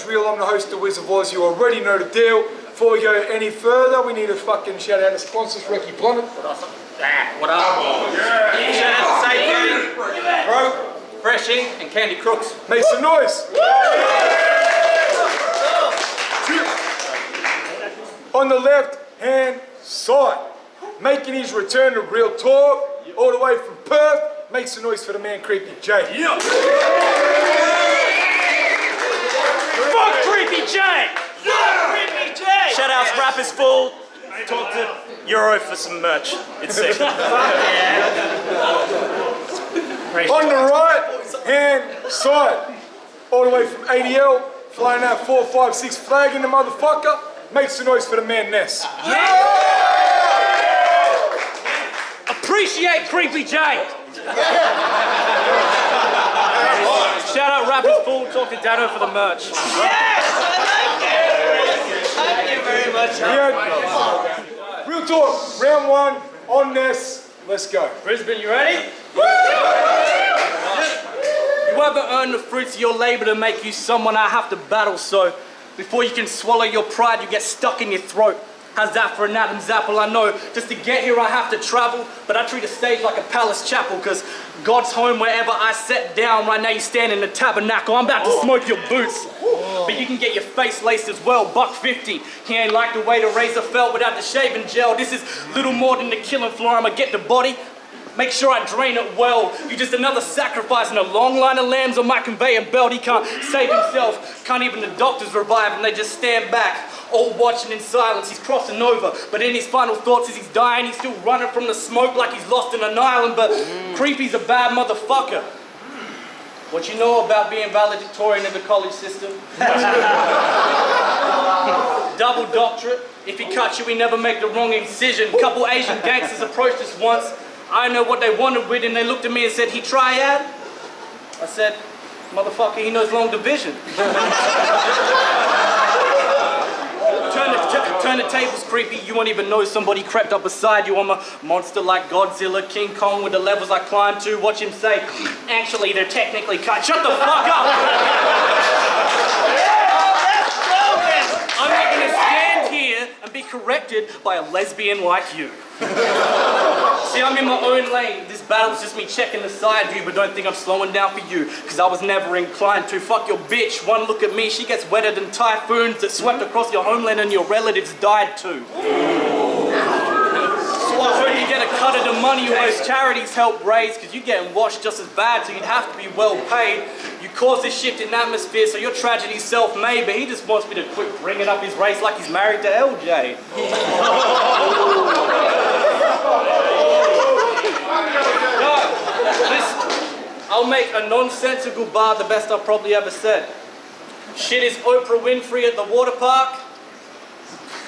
real. I'm the host of DWIZOFOZ. You already know the deal. Before we go any further, we need to fucking shout out the sponsors, Ricky Plummet. What up? Yeah. Shout out to Safety, Bro, Freshie, and Candy Crooks. Make some noise. On the left hand side, making his return to Real Talk, all the way from Perth. Make some noise for the man, Creepy J. Yeah. Fuck Creepy J! Yeah. Creepy J! Shout outs, Rappers Full. Talk to Euro for some merch. It's sick. On the right hand side, all the way from ADL, flying out 456 flag in the motherfucker. Make some noise for the man Ness. Yeah. Appreciate Creepy J. Shout out Rappers Full, talk to Dano for the merch. Yes, thank you very much. Yeah. Real Talk, round one on Ness. Let's go. Brisbane, you ready? You haven't earned the fruits of your labor to make you someone I have to battle, so before you can swallow your pride, you get stuck in your throat. How's that for an Adam's apple? I know, just to get here I have to travel, but I treat a stage like a palace chapel, cause God's home wherever I sit down. Right now you stand in the tabernacle, I'm about to smoke your boots. But you can get your face laced as well, $1.50. He ain't like the way the razor felt without the shaving gel. This is little more than the killing floor, I'ma get the body. Make sure I drain it well. You're just another sacrifice in a long line of lambs on my conveyor belt. He can't save himself. Can't even the doctors revive him. They just stand back, all watching in silence. He's crossing over, but in his final thoughts as he's dying, he's still running from the smoke like he's lost in an island. But Creepy's a bad motherfucker. What you know about being valedictorian in the college system? Double doctorate. If he cuts you, he never make the wrong incision. Couple Asian gangsters approached us once. I know what they wanted with, and they looked at me and said, he triad? I said, motherfucker, he knows long division. Turn the tables, Creepy. You won't even know somebody crept up beside you. I'm a monster like Godzilla, King Kong with the levels I climb to. Watch him say, actually, they're technically cut. Shut the fuck up! I'm not gonna stand here and be corrected by a lesbian like you. See, I'm in my own lane. This battle's just me checking the side view, but don't think I'm slowing down for you, because I was never inclined to. Fuck your bitch. One look at me, she gets wetter than typhoons that swept across your homeland and your relatives died too. So I heard you get a cut of the money most charities help raise, because you're getting washed just as bad, so you'd have to be well paid. You caused this shift in atmosphere, so your tragedy's self-made, but he just wants me to quit bringing up his race like he's married to LJ. I'll make a nonsensical bar the best I've probably ever said. Shit is Oprah Winfrey at the water park.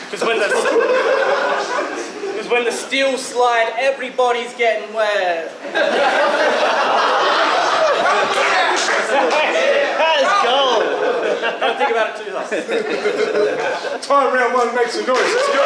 Because when the steels slide, everybody's getting wet. Let's go. Don't think about it too hard. Time round one, make some noise. Let's go.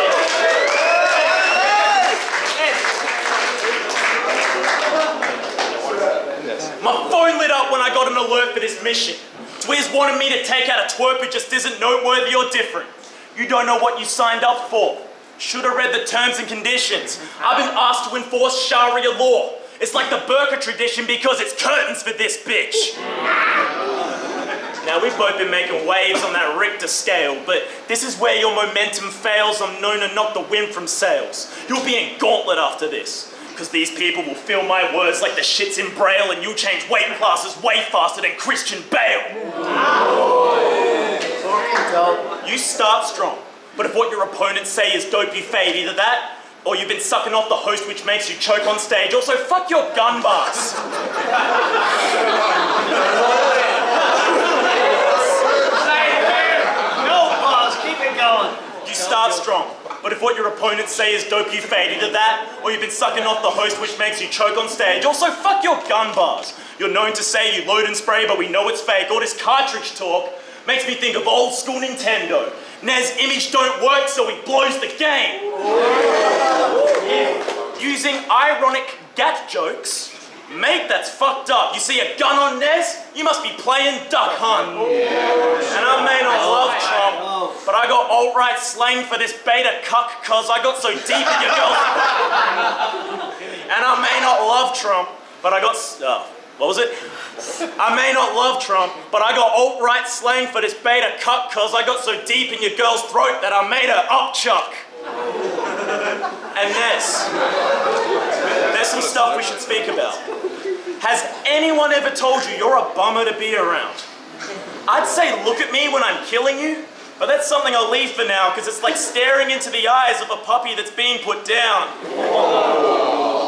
My phone lit up when I got an alert for this mission. Dwiz wanted me to take out a twerp who just isn't noteworthy or different. You don't know what you signed up for. Should have read the terms and conditions. I've been asked to enforce Sharia law. It's like the burqa tradition because it's curtains for this bitch. Now, we've both been making waves on that Richter scale, but this is where your momentum fails. I'm known to knock the wind from sails. You'll be in gauntlet after this. Because these people will feel my words like the shit's in Braille, and you'll change weight classes way faster than Christian Bale. You start strong, but if what your opponents say is dope, you fade. Either that, or you've been sucking off the host, which makes you choke on stage. Also, fuck your gun bars. No pause, keep it going. You start strong. But if what your opponents say is dope, you fade. Either that, or you've been sucking off the host, which makes you choke on stage. Also, fuck your gun bars. You're known to say you load and spray, but we know it's fake. All this cartridge talk makes me think of old school Nintendo. Nes image don't work, so he blows the game. Using ironic gat jokes Mate, that's fucked up. You see a gun on Nez? You must be playing Duck Hunt. And I may not love Trump, but I got alt-right slang for this beta cuck cause I got so deep in your girl. And I may not love Trump, but I got... what was it? I may not love Trump, but I got alt-right slang for this beta cuck cause I got so deep in your girl's throat that I made her upchuck. And there's some stuff we should speak about. Has anyone ever told you you're a bummer to be around? I'd say look at me when I'm killing you, but that's something I'll leave for now because it's like staring into the eyes of a puppy that's being put down.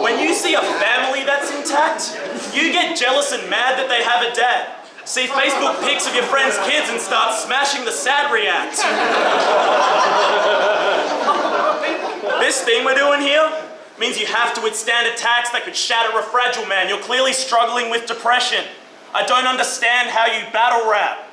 When you see a family that's intact, you get jealous and mad that they have a dad. See Facebook pics of your friends' kids and start smashing the sad react. This thing we're doing here means you have to withstand attacks that could shatter a fragile man. You're clearly struggling with depression. I don't understand how you battle rap.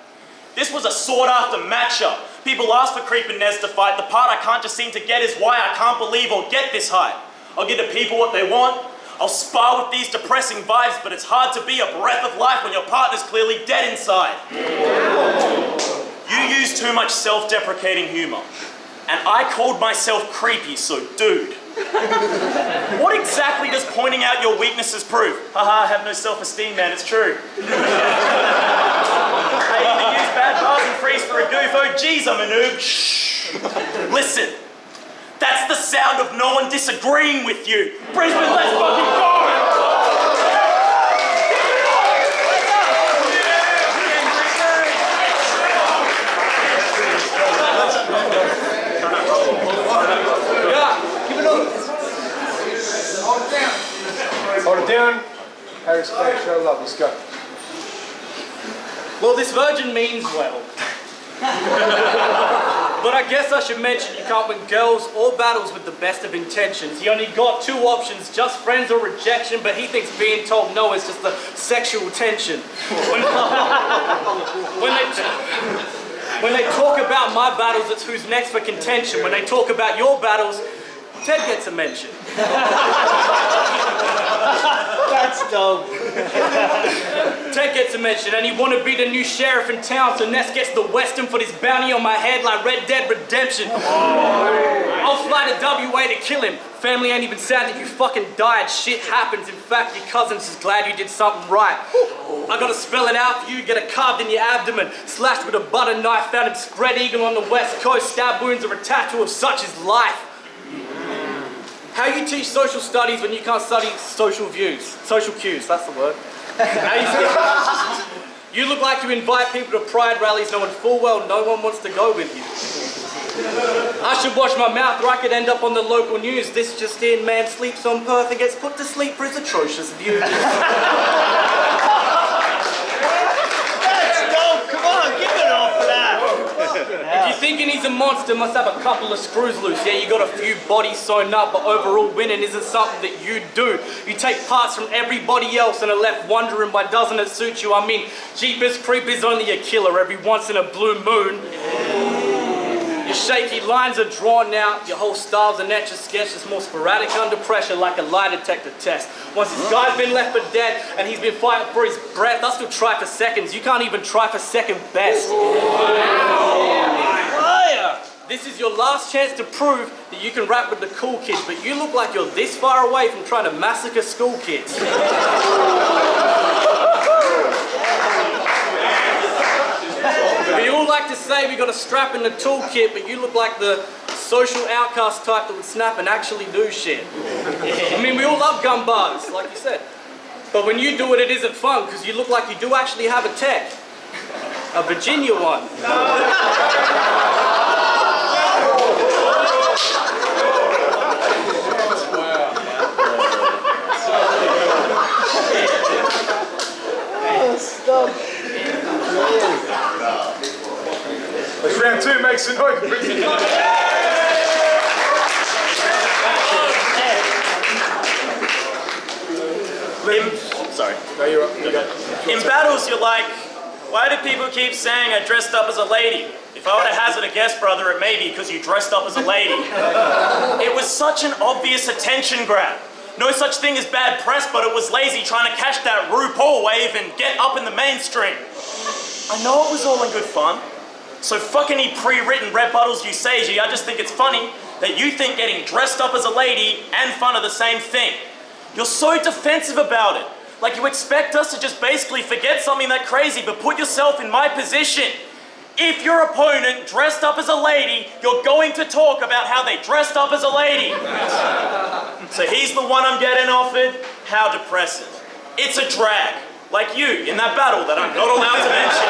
This was a sought-after matchup. People ask for Creep and Nez to fight. The part I can't just seem to get is why I can't believe or get this hype. I'll give the people what they want. I'll spar with these depressing vibes, but it's hard to be a breath of life when your partner's clearly dead inside. You use too much self-deprecating humor. And I called myself creepy, so dude. What exactly does pointing out your weaknesses prove? Haha, I have no self-esteem, man, it's true. I either use bad bars and freeze for a goof, oh geez, I'm a noob. Shh. Listen, that's the sound of no one disagreeing with you. Brisbane, let's fucking go! Hold it down. Harris Clay, show love. Let's go. Well, this virgin means well. But I guess I should mention you can't win girls or battles with the best of intentions. He only got two options, just friends or rejection, but he thinks being told no is just the sexual tension. When they talk about my battles, it's who's next for contention. When they talk about your battles, Ted gets a mention. That's dope. Ted gets a mention, and he want to be the new sheriff in town, so Ness gets the Western for this bounty on my head like Red Dead Redemption. I'll fly to WA to kill him. Family ain't even sad that you fucking died. Shit happens. In fact, your cousin's just glad you did something right. I gotta spell it out for you. Get it carved in your abdomen, slashed with a butter knife, found in spread eagle on the west coast. Stab wounds are a tattoo of such is life. How you teach social studies when you can't study social views? Social cues, that's the word. You look like you invite people to pride rallies knowing full well no one wants to go with you. I should wash my mouth or I could end up on the local news. This just in, man sleeps on Perth and gets put to sleep for his atrocious views. That's dope. Come on, give it up for that. If you're thinking he's a monster, must have a couple of screws loose. Yeah, you got a few bodies sewn up, but overall winning isn't something that you do. You take parts from everybody else and are left wondering why doesn't it suit you. I mean, Jeepers Creepers only a killer every once in a blue moon. Your shaky lines are drawn out, your whole style's an etch a sketch that's more sporadic under pressure like a lie detector test. Once this guy's been left for dead and he's been fighting for his breath, I still try for seconds. You can't even try for second best. This is your last chance to prove that you can rap with the cool kids, but you look like you're this far away from trying to massacre school kids. We all like to say we got a strap in the toolkit, but you look like the social outcast type that would snap and actually do shit. I mean, we all love gun bars, like you said. But when you do it, it isn't fun, because you look like you do actually have a tech. A Virginia one. Let's round two, make some noise. Sorry. No, you're up. In battles, you're like, why do people keep saying I dressed up as a lady? If I were to hazard a guess, brother, it may be because you dressed up as a lady. It was such an obvious attention grab. No such thing as bad press, but it was lazy trying to catch that RuPaul wave and get up in the mainstream. I know it was all in good fun. So fuck any pre-written rebuttals, you sagey. I just think it's funny that you think getting dressed up as a lady and fun are the same thing. You're so defensive about it. Like you expect us to just basically forget something that crazy, but put yourself in my position. If your opponent dressed up as a lady, you're going to talk about how they dressed up as a lady. So he's the one I'm getting offered. How depressing. It's a drag. Like you in that battle that I'm not allowed to mention.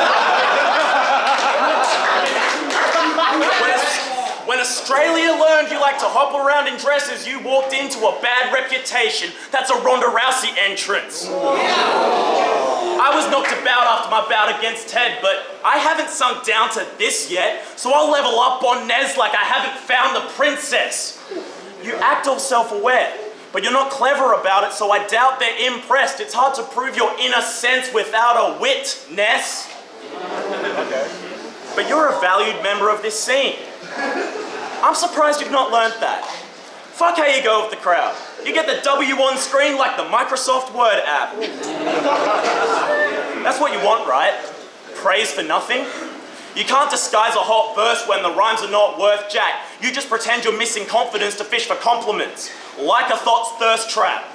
When Australia learned you like to hop around in dresses, you walked into a bad reputation. That's a Ronda Rousey entrance. I was knocked about after my bout against Ted, but I haven't sunk down to this yet, so I'll level up on Nez like I haven't found the princess. You act all self-aware, but you're not clever about it, so I doubt they're impressed. It's hard to prove your inner sense without a wit, Ness. Okay. But you're a valued member of this scene. I'm surprised you've not learned that. Fuck how you go with the crowd. You get the W on screen like the Microsoft Word app. That's what you want, right? Praise for nothing? You can't disguise a hot verse when the rhymes are not worth jack. You just pretend you're missing confidence to fish for compliments. Like a thought's thirst trap.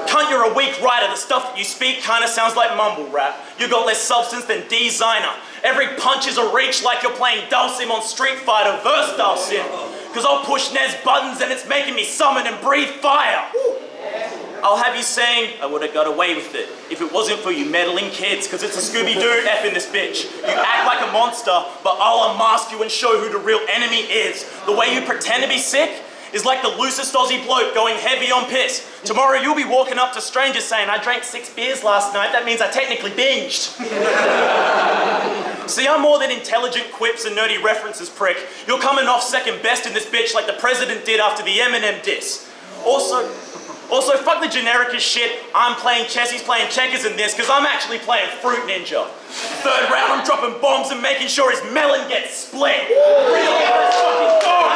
Cunt, you're a weak writer. The stuff that you speak kinda sounds like mumble rap. You got less substance than Designer. Every punch is a reach like you're playing Dulcim on Street Fighter versus Dulcim. Cause I'll push Nez buttons and it's making me summon and breathe fire. I'll have you saying, I would've got away with it if it wasn't for you meddling kids, cause it's a Scooby-Doo F in this bitch. You act like a monster, but I'll unmask you and show who the real enemy is. The way you pretend to be sick is like the loosest Aussie bloke going heavy on piss. Tomorrow you'll be walking up to strangers saying, I drank 6 beers last night, that means I technically binged. See, I'm more than intelligent quips and nerdy references, prick. You're coming off second best in this bitch like the president did after the Eminem diss. Also, fuck the genericest shit. I'm playing chess, he's playing checkers in this, cause I'm actually playing Fruit Ninja. Third round, I'm dropping bombs and making sure his melon gets split. Really, let's fucking go!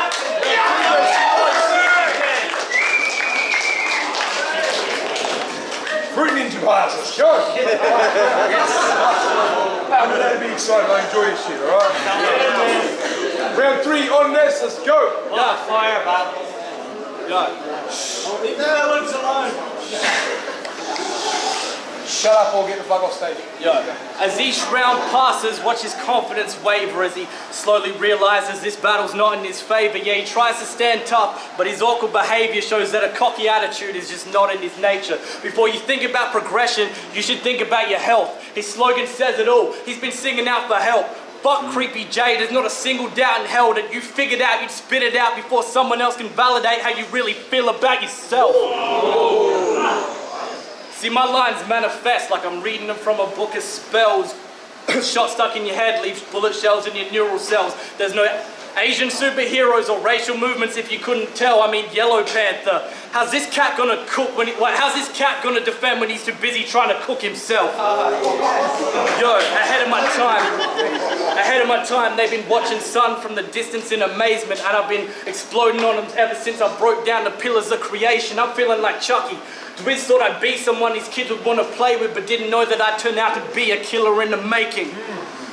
Fruit Ninja Bars, let's go! I'm gonna be excited, I enjoy this shit, alright? Round 3 on this, let's go! Yeah, fire, man. Yeah. Leave the villains alone. Shut up or get the fuck off stage. Yo, as each round passes, watch his confidence waver as he slowly realizes this battle's not in his favor. Yeah, he tries to stand tough, but his awkward behavior shows that a cocky attitude is just not in his nature. Before you think about progression, you should think about your health. His slogan says it all. He's been singing out for help. Fuck Creepy J, there's not a single doubt in hell that you figured out you'd spit it out before someone else can validate how you really feel about yourself. Whoa. See, my lines manifest like I'm reading them from a book of spells. Shot stuck in your head leaves bullet shells in your neural cells. There's no Asian superheroes or racial movements if you couldn't tell. I mean, Yellow Panther. How's this cat gonna cook when how's this cat gonna defend when he's too busy trying to cook himself? Yo, ahead of my time, they've been watching sun from the distance in amazement, and I've been exploding on them ever since I broke down the pillars of creation. I'm feeling like Chucky. Dwiz thought I'd be someone his kids would want to play with, but didn't know that I'd turn out to be a killer in the making.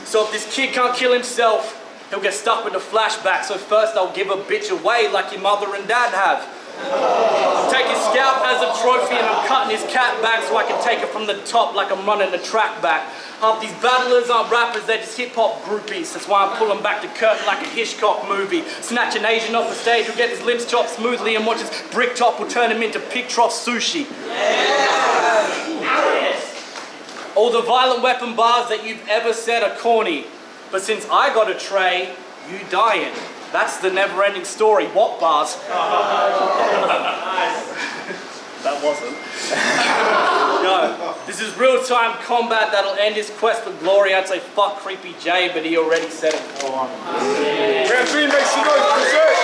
So if this kid can't kill himself, he'll get stuck with a flashback. So first I'll give a bitch away like your mother and dad have. I'm taking scalp as a trophy and I'm cutting his cat back so I can take it from the top like I'm running the track back. Half these battlers aren't rappers, they're just hip-hop groupies. That's why I'm pulling back the curtain like a Hitchcock movie. Snatch an Asian off the stage, will get his limbs chopped smoothly, and watch his brick top will turn him into pig trough sushi. All the violent weapon bars that you've ever said are corny. But since I got a tray, you dying. That's the never-ending story. What bars? That wasn't. No, this is real-time combat that'll end his quest for glory. I'd say fuck Creepy J, but he already said it. Round 3 makes some noise, berserk!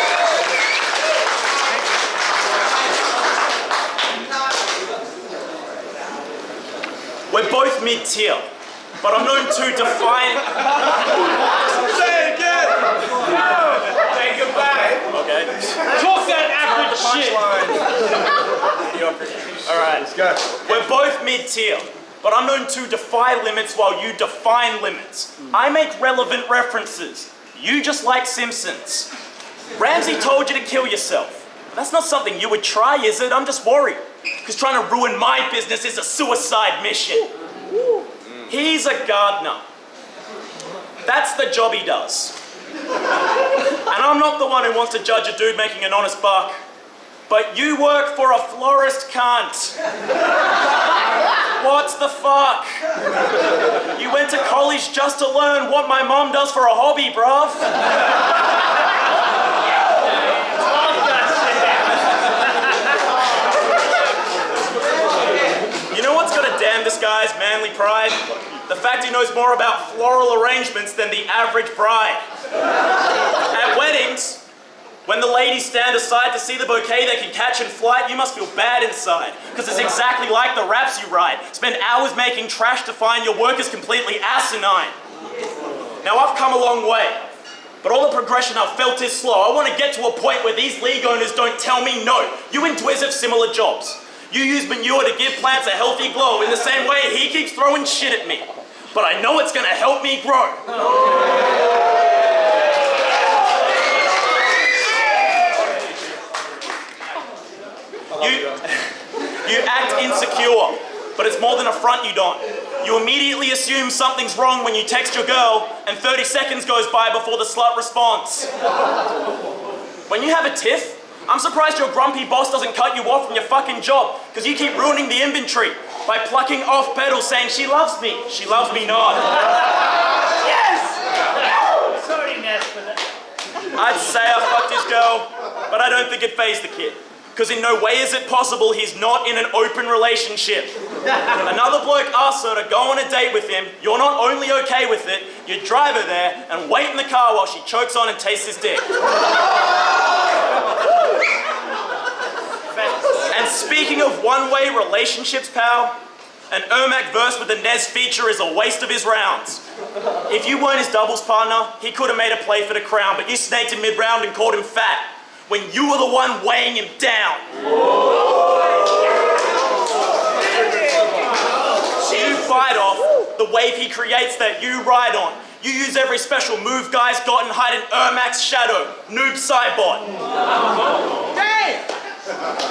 We're both mid-tier, but I'm known to define... Say it again! No! Take it back! Okay. Talk that average shit! Go. We're both mid-tier, but I'm known to defy limits while you define limits. I make relevant references. You just like Simpsons. Ramsey told you to kill yourself. That's not something you would try, is it? I'm just worried. Because trying to ruin my business is a suicide mission. He's a gardener. That's the job he does. And I'm not the one who wants to judge a dude making an honest buck. But you work for a florist cunt. What the fuck? You went to college just to learn what my mom does for a hobby, bruv. You know what's gonna damn this guy's manly pride? The fact he knows more about floral arrangements than the average bride. At weddings, when the ladies stand aside to see the bouquet they can catch in flight, you must feel bad inside. Because it's exactly like the raps you write. Spend hours making trash to find your work is completely asinine. Now I've come a long way, but all the progression I've felt is slow. I want to get to a point where these league owners don't tell me no. You and Dwiz have similar jobs. You use manure to give plants a healthy glow in the same way he keeps throwing shit at me. But I know it's gonna help me grow. You act insecure, but it's more than a front you don't. You immediately assume something's wrong when you text your girl, and 30 seconds goes by before the slut responds. When you have a tiff, I'm surprised your grumpy boss doesn't cut you off from your fucking job, because you keep ruining the inventory by plucking off pedals saying she loves me not. Yes! Sorry, Ness, for that. I'd say I fucked his girl, but I don't think it fazed the kid. Because in no way is it possible he's not in an open relationship. Another bloke asks her to go on a date with him, you're not only okay with it, you drive her there and wait in the car while she chokes on and tastes his dick. And speaking of one-way relationships, pal, an Ermac verse with a Nez feature is a waste of his rounds. If you weren't his doubles partner, he could have made a play for the crown, but you snaked him mid-round and called him fat, when you were the one weighing him down. You fight off the wave he creates that you ride on. You use every special move guys got and hide in Ermac's shadow. Noob Cybot.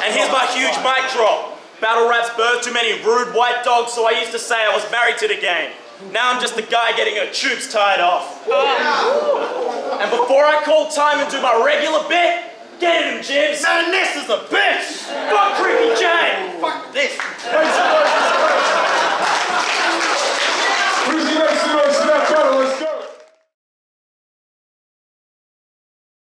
And here's my huge mic drop. Battle rap's birthed too many rude white dogs, so I used to say I was married to the game. Now I'm just the guy getting her tubes tied off. And before I call time and do my regular bit, get him, Jibs! Man, this is a bitch!